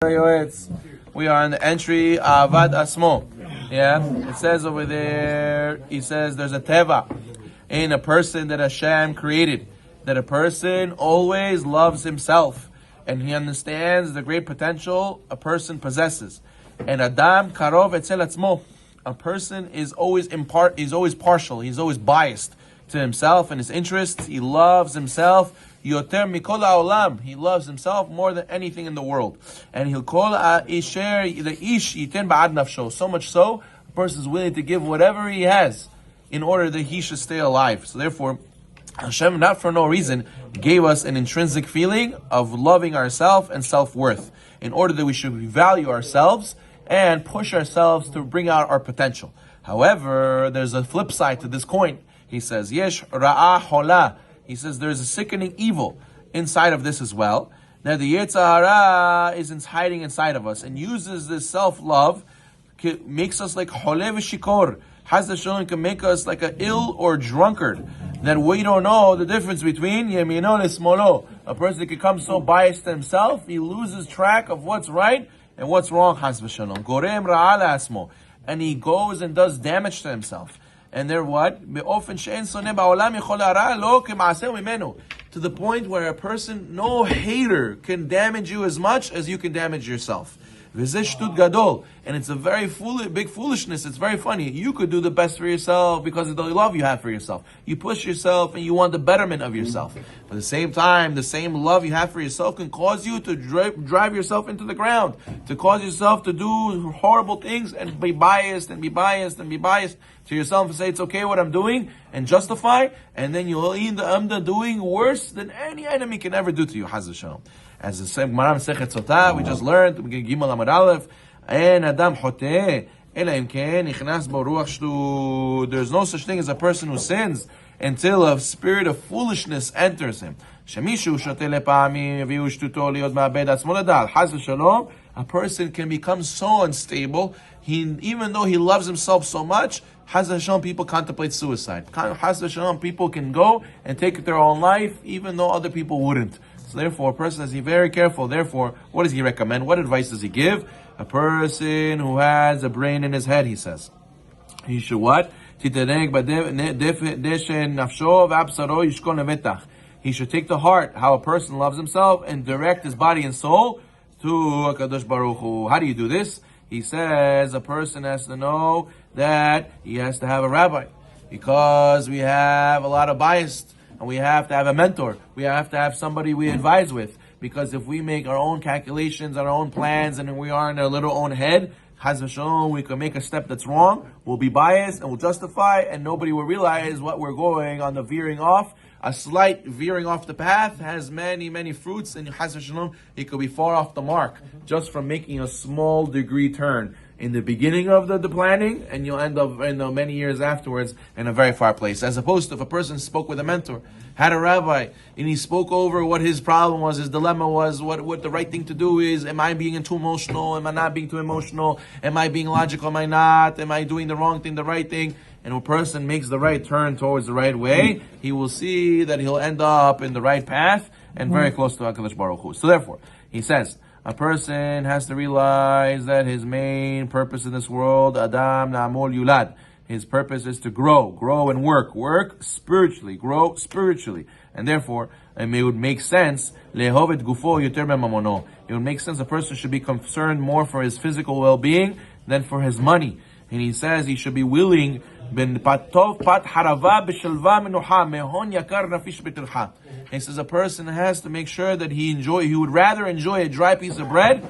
Pele Yoetz. We are in the entry Avad Asmo. Yeah, it says over there. He says there's a teva in a person that Hashem created. That a person always loves himself, and he understands the great potential a person possesses. And Adam karov etzel atzmo. A person is always He's always partial. He's always biased to himself and his interests. He loves himself. Yoter mikol haolam. He loves himself more than anything in the world. And he'll call isher the ish yiten ba'ad nafsho. So much so, a person is willing to give whatever he has in order that he should stay alive. So therefore, Hashem, not for no reason, gave us an intrinsic feeling of loving ourselves and self-worth in order that we should value ourselves and push ourselves to bring out our potential. However, there's a flip side to this coin. He says, Yesh ra'ah hola. He says there's a sickening evil inside of this as well. Now the Yetzer Hara is hiding inside of us and uses this self-love, makes us like holeh v'shikor. Has the shalom can make us like an ill or drunkard, that we don't know the difference between yemino and smolo. A person that becomes so biased to himself, he loses track of what's right and what's wrong. Has v'shalom gorem ra'al asmo, and he goes and does damage to himself. And they're what? To the point where a person, no hater can damage you as much as you can damage yourself. And it's a very big foolishness. It's very funny. You could do the best for yourself because of the love you have for yourself. You push yourself and you want the betterment of yourself. But at the same time, the same love you have for yourself can cause you to drive yourself into the ground, to cause yourself to do horrible things and be biased and be biased and be biased to yourself and say it's okay what I'm doing and justify, and then you'll end up doing worse than any enemy can ever do to you. Haz v'shalom. As the same Gemara Masechet Sotah, we just learned, Gimel Amud Aleph, and Adam Choteh, Ela Imken, Ichnas Bo Ruach Shtu. There's no such thing as a person who sins until a spirit of foolishness enters him. Shemishu Shoteh Lepa'amim, Yaviu Shtuto Liot Ma'abed Atzmo Ladal. Haz v'shalom. A person can become so unstable, even though he loves himself so much, Haz v'shalom, people contemplate suicide. Haz v'shalom, people can go and take their own life, even though other people wouldn't. So therefore, a person has to be very careful. Therefore, what does he recommend? What advice does he give? A person who has a brain in his head, he says, he should what? He should take the heart, how a person loves himself, and direct his body and soul to HaKadosh Baruch Hu. How do you do this? He says a person has to know that he has to have a rabbi, because we have a lot of bias. And we have to have a mentor. We have to have somebody we advise with. Because if we make our own calculations, our own plans, and we are in our little own head, Chaz v'shalom, we can make a step that's wrong, we'll be biased, and we'll justify, and nobody will realize what we're going on the veering off. A slight veering off the path has many, many fruits, and Chaz v'shalom, it could be far off the mark, just from making a small degree turn in the beginning of the planning, and you'll end up many years afterwards in a very far place. As opposed to if a person spoke with a mentor, had a rabbi, and he spoke over what his problem was, his dilemma was, what the right thing to do is, am I being too emotional, am I not being too emotional, am I being logical, am I not, am I doing the wrong thing, the right thing, and a person makes the right turn towards the right way, he will see that he'll end up in the right path, and very close to HaKadosh Baruch Hu. So therefore, he says, a person has to realize that his main purpose in this world, Adam Na'amol Yulad, his purpose is to grow and work spiritually, grow spiritually. And therefore, it would make sense, Lehovet Gufo Yoter Mamono. It would make sense a person should be concerned more for his physical well-being than for his money. And he says he should be willing, he says a person has to make sure that he would rather enjoy a dry piece of bread